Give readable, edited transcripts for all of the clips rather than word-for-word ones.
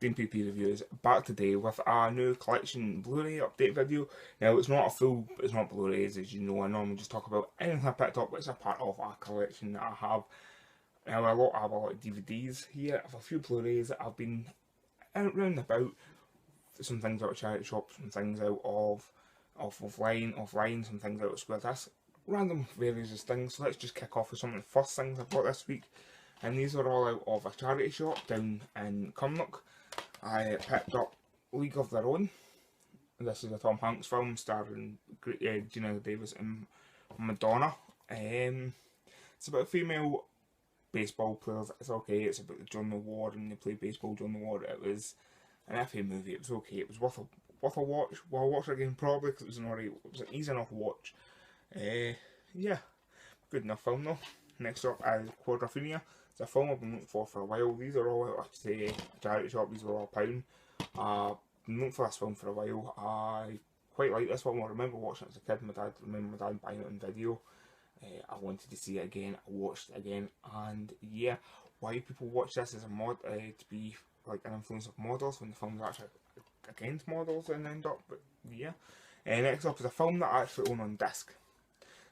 15pp reviews, back today with a new collection Blu-ray update video. Now it's not a full, it's not Blu-rays as you know. I normally just talk about anything I picked up which is a part of a collection that I have. Now I have a lot of DVDs here, I have a few Blu-rays that I've been out round about. Some things out of charity shops, some things out of offline, some things out of Square Disc. Random various things. So let's just kick off with some of the first things I bought this week. And these are all out of a charity shop down in Cumnock. I picked up League of Their Own. This is a Tom Hanks film starring Gina Davis and Madonna. It's about female baseball players. It's okay. It's about during the war and they play baseball during the war. It was an FA movie. It was okay. It was worth a watch. Well, I'll watch it again probably because it was an easy enough watch. Yeah, good enough film though. Next up is Quadrophenia. It's a film I've been looking for a while. These are all out of a charity shop. These are all £1. I've been looking for this film for a while. I quite like this film. I remember watching it as a kid. I remember my dad buying it on video. I wanted to see it again. I watched it again, and yeah, why people watch this as a mod to be like an influence of models when the film's actually against models and end up. But yeah, next up is a film that I actually own on disc.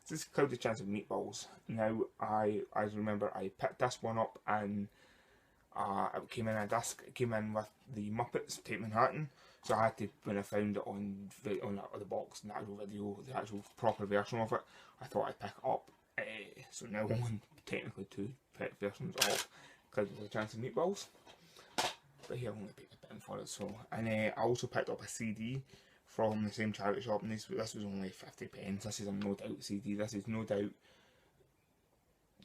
This is Cloudy Chance of Meatballs. Now, I remember I picked this one up and it came in a disc. It came in with the Muppets Take Manhattan. So I had to, when I found it on the box, the actual video, the actual proper version of it, I thought I'd pick it up. So now I'm on technically 2 versions of Cloudy Chance of Meatballs. But here I only paid a bit for it. So, and I also picked up a CD from the same charity shop, and this was only 50p. This is a No Doubt CD. This is No Doubt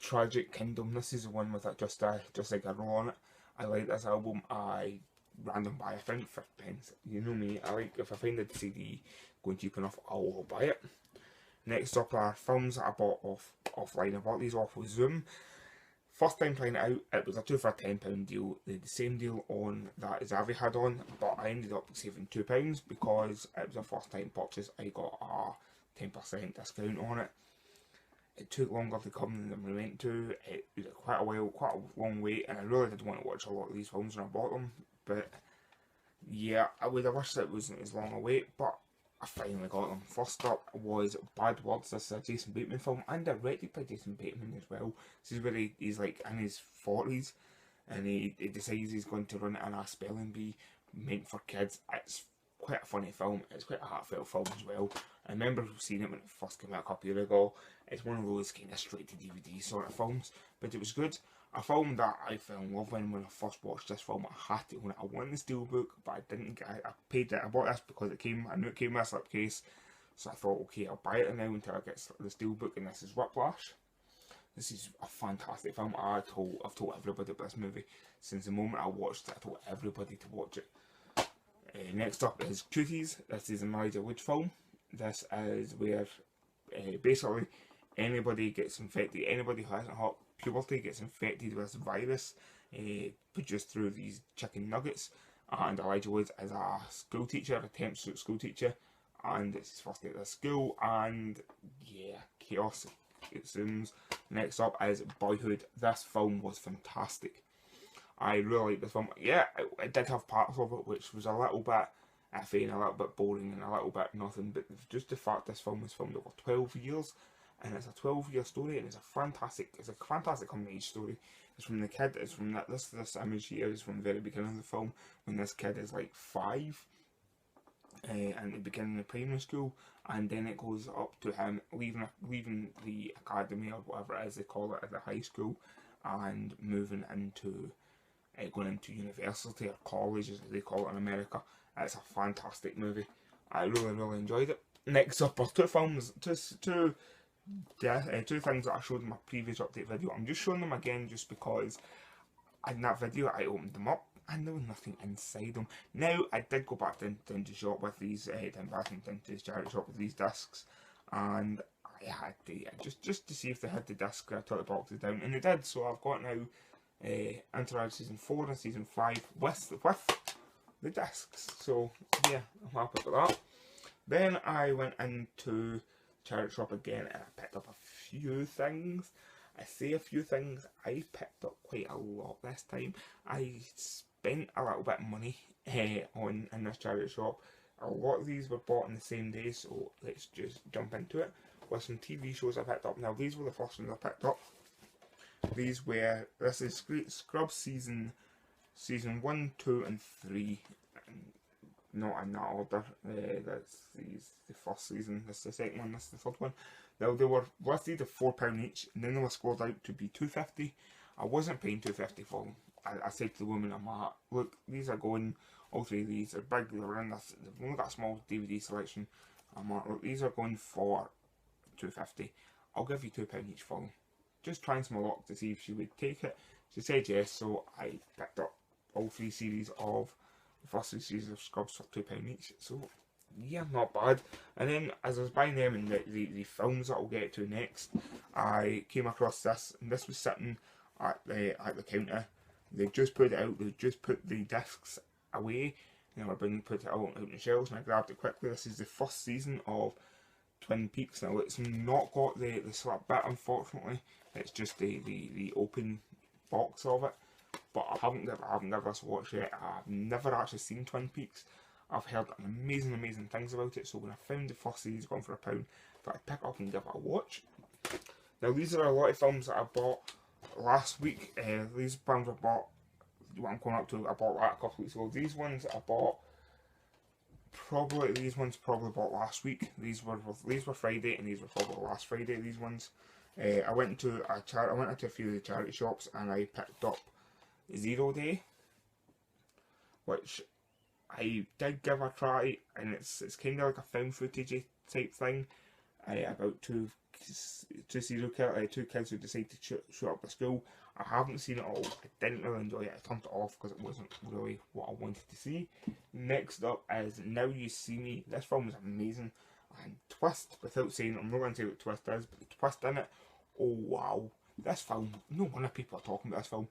Tragic Kingdom. This is the one with that just a girl on it. I like this album. I random buy. I found it 50p. You know me. I like if I find the CD going cheap enough, I'll buy it. Next up are films that I bought offline. I bought these off with Zoom. First time trying it out, it was a 2 for a £10 deal. They had the same deal on that Zavi had on, but I ended up saving £2 because it was a first time purchase. I got a 10% discount on it. It took longer to come than we went to. It was quite a while, quite a long wait, and I really did want to watch a lot of these films when I bought them. But yeah, I would have wished it wasn't as long a wait, but I finally got them. First up was Bad Words. This is a Jason Bateman film and directed by Jason Bateman as well. This is where he's like in his 40s and he decides he's going to run it in a spelling bee meant for kids. It's quite a funny film. It's quite a heartfelt film as well. I remember seeing it when it first came out a couple of years ago. It's one of those kind of straight to DVD sort of films, but it was good. A film that I fell in love with when I first watched this film. I had to own it. I wanted the steelbook, but I didn't get it. I paid it. I bought this because it came. I knew it came in a slipcase, so I thought, okay, I'll buy it now until I get the steelbook. And this is Whiplash. This is a fantastic film. I've told everybody about this movie since the moment I watched it. I told everybody to watch it. Next up is Cuties. This is a Elijah Wood film. This is where basically anybody gets infected. Anybody who hasn't hot puberty gets infected with this virus produced through these chicken nuggets, and Elijah Wood is a school teacher, a temp school teacher, and it's his first day at the school, and yeah, chaos ensues. Next up is Boyhood. This film was fantastic. I really liked this film. Yeah, it did have parts of it which was a little bit iffy and a little bit boring and a little bit nothing, but just the fact this film was filmed over 12 years. And it's a 12-year story, and it's a fantastic coming age story. It's from the kid. It's from this image here is from the very beginning of the film when this kid is like 5, and the beginning of primary school, and then it goes up to him leaving the academy or whatever it is they call it at the high school, and moving into going into university or college as they call it in America. It's a fantastic movie. I really enjoyed it. Next up are two things that I showed in my previous update video. I'm just showing them again just because in that video I opened them up and there was nothing inside them. Now I did go back down to the shop with these, down to the charity shop with these discs, and I had to just to see if they had the disc. I took the boxes down and they did. So I've got now Entourage season 4 and season 5 with the discs. So yeah, I'm happy with that. Then I went into charity shop again and I picked up a few things. I say a few things, I picked up quite a lot this time. I spent a little bit of money on in this charity shop. A lot of these were bought on the same day, so let's just jump into it with some TV shows I picked up. Now these were the first ones I picked up. This is Scrubs season 1, 2 and 3, and not in that order. That's the first season, this is the second one, this is the third one. Now they were listed at £4 each, and then they were scored out to be £2.50. I wasn't paying £2.50 for them. I said to the woman, I'm like, look, these are going, all three of these are big, they're in this, they've only got a small DVD selection. I'm like, look, these are going for £2.50. I'll give you £2 each for them. Just trying some luck to see if she would take it. She said yes, so I picked up all three series of the first three series of Scrubs for £2 each. So yeah, not bad. And then as I was buying them and the films that I'll get to next, I came across this, and this was sitting at the counter. They just put it out. They just put the discs away. And they were put it out on the shelves, and I grabbed it quickly. This is the first season of Twin Peaks. Now it's not got the slip bit, unfortunately. It's just the open box of it. But I haven't given this a watch yet. I've never actually seen Twin Peaks. I've heard amazing things about it. So when I found the first series going for £1, I thought I'd pick it up and give it a watch. Now these are a lot of films that I bought last week. These films I bought, what I'm going up to, I bought that a couple of weeks ago. These ones I bought probably bought last week. These were Friday, and these were probably last Friday. These ones. I went into a few of the charity shops, and I picked up 0 Day, which I did give a try, and it's kind of like a found footage type thing about two kids who decide to shoot up the school. I haven't seen it all. I didn't really enjoy it. I turned it off because it wasn't really what I wanted to see. Next up is Now You See Me. This film is amazing. And twist, without saying, I'm not going to say what twist is, but the twist in it, oh wow. This film, no wonder people are talking about this film.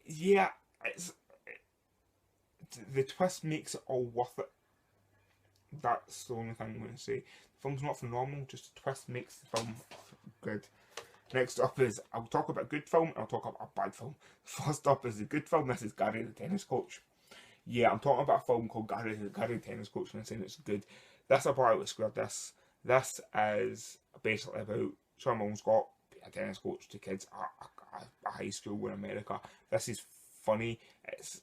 Yeah, the twist makes it all worth it. That's the only thing I'm going to say. The film's not phenomenal, just the twist makes the film good. Next up is, I'll talk about a good film, and I'll talk about a bad film. First up is the good film. This is Gary the Tennis Coach. Yeah, I'm talking about a film called Gary the Tennis Coach, and I'm saying it's good. This I bought out with Square. This is basically about Sean Mullen got a tennis coach to kids at a high school in America. This is funny. It's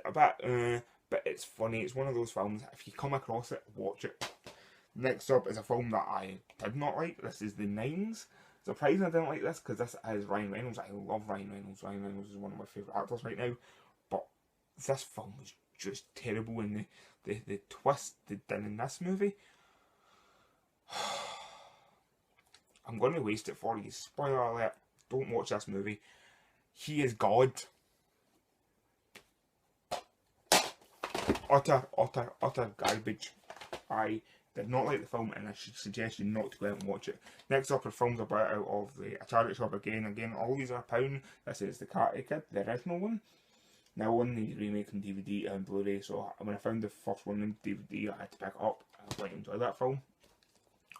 a bit, but it's funny. It's one of those films, if you come across it, watch it. Next up is a film that I did not like. This is The Nines. Surprisingly, I didn't like this because this is Ryan Reynolds. I love Ryan Reynolds. Ryan Reynolds is one of my favourite actors right now. But this film was just terrible, and the twist they did in this movie. I'm going to waste it for you. Spoiler alert. Don't watch this movie. He is God. Utter garbage. I did not like the film, and I should suggest you not to go out and watch it. Next up are films I bought out of a charity shop again. All these are £1. This is The Karate Kid, the original one. Now on the remake on DVD and Blu-ray, so when I found the first one on DVD, I had to pick it up. I quite enjoyed that film.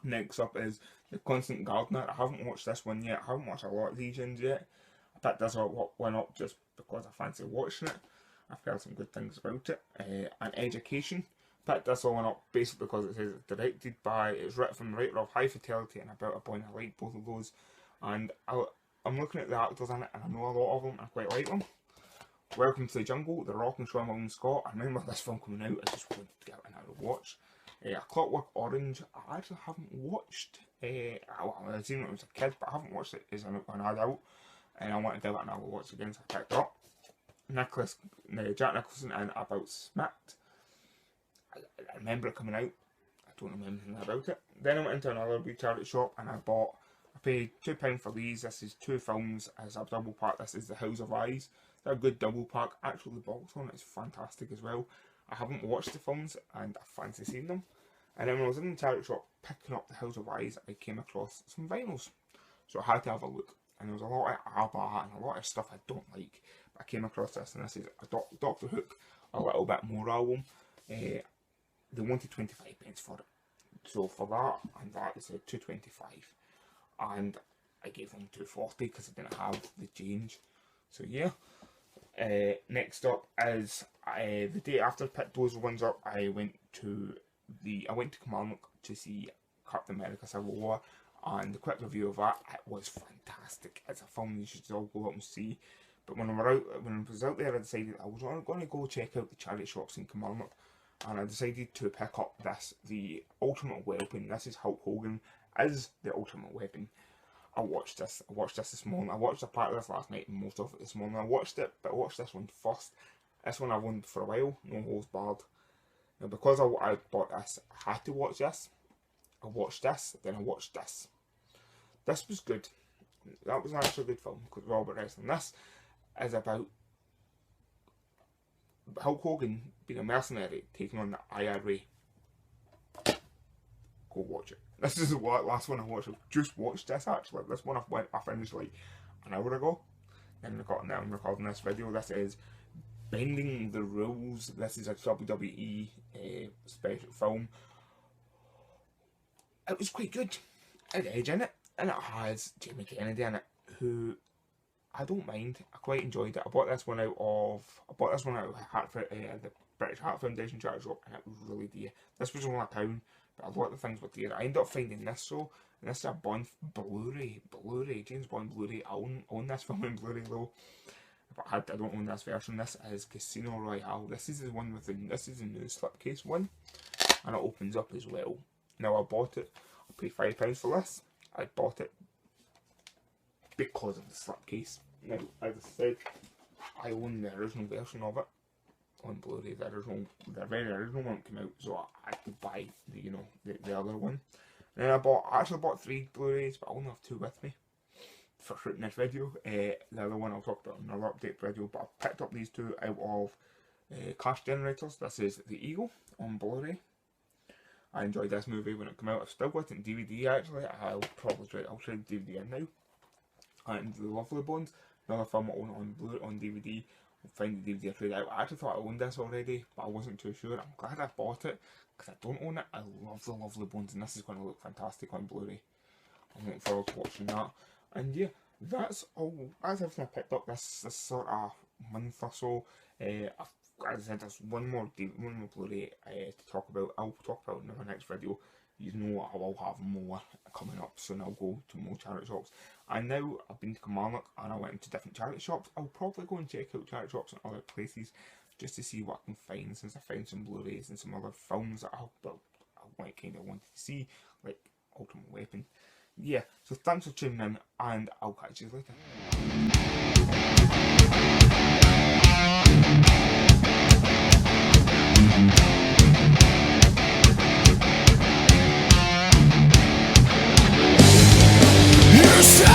Next up is The Constant Gardener. I haven't watched this one yet. I haven't watched a lot of these ones yet. I picked this one up just because I fancy watching it. I've heard some good things about it. And Education. Picked this one up basically because it says it's directed by, it's written from the writer of High Fidelity and About a Boy, and I like both of those. And I'm looking at the actors in it, and I know a lot of them, and I quite like them. Welcome to the Jungle, The Rock and Sean Mullen Scott. I remember this film coming out, I just wanted to give it another watch. A Clockwork Orange, I actually haven't watched. I've seen it when I was a kid, but I haven't watched it as an adult. And I want to give it another watch again, so I picked it up. Jack Nicholson and About Smacked. I remember it coming out. I don't remember anything about it. Then I went into another wee charity shop, and I paid £2 for these. This is 2 films as a double pack. This is The House of Lies. They're a good double pack. Actually, the box on it is fantastic as well. I haven't watched the films, and I fancy seeing them. And then when I was in the charity shop picking up The House of Lies, I came across some vinyls. So I had to have a look. And there was a lot of ABBA and a lot of stuff I don't like. But I came across this, and this is a Doctor Hook, a little bit more album. They wanted 25 pence for it. So for that and that, they said £2.25. And I gave them £2.40 because I didn't have the change. So yeah, Next up is the day after I picked those ones up, I went to Kilmarnock to see Captain America Civil War, and the quick review of that, it was fantastic. It's a film you should all go out and see. But when I was out there, I decided I was going to go check out the charity shops in Kilmarnock, and I decided to pick up the Ultimate Weapon. This is Hulk Hogan as the Ultimate Weapon. I watched this this morning. I watched a part of this last night and most of it this morning. I watched it, but I watched this one first. This one I've owned for a while, no holds barred. Now, because I bought this, I had to watch this. I watched this, then I watched this. This was good. That was actually a good film, because Robert Wrestling. This is about Hulk Hogan being a mercenary, taking on the IRA. Go watch it. This is the last one I watched. I just watched this actually. This one I finished like an hour ago. Now I'm recording this video. This is Bending the Rules. This is a WWE special film. It was quite good. It had Edge in it, and it has Jamie Kennedy in it, who I don't mind. I quite enjoyed it. I bought this one out of the British Heart Foundation charity shop, and it was really dear. This was only £1, but a lot of the things were dear. I ended up finding this and this is a Bond Blu-ray, James Bond Blu-ray. I own this film in Blu-ray though, but I don't own this version. This is Casino Royale. This is the one this is the new slipcase one, and it opens up as well. Now I bought it. I paid £5 for this. I bought it because of the slipcase. Now, as I said, I own the original version of it on Blu-ray. The very original one came out, so I had to buy the other one. And then I actually bought 3 Blu-rays, but I only have 2 with me for shooting this video. The other one I'll talk about in another update video, but I picked up these 2 out of Cash Generators. This is The Eagle on Blu-ray. I enjoyed this movie when it came out. I've still got it in DVD actually. I'll trade the DVD in now. And The Lovely Bones, another film I own on DVD. I'll find the DVD I trade out. I actually thought I owned this already, but I wasn't too sure. I'm glad I bought it, because I don't own it. I love The Lovely Bones, and this is going to look fantastic on Blu-ray. I'm looking forward to watching that. And yeah, that's all. That's everything I picked up this sort of month or so. As I said, there's one more Blu-ray to talk about. I'll talk about in my next video. You know I will have more coming up soon. I'll go to more charity shops. And now I've been to Kilmarnock and I went into different charity shops. I'll probably go and check out charity shops in other places just to see what I can find, since I found some Blu-rays and some other films that I wanted to see, like Ultimate Weapon. Yeah, so thanks for tuning in, and I'll catch you later. You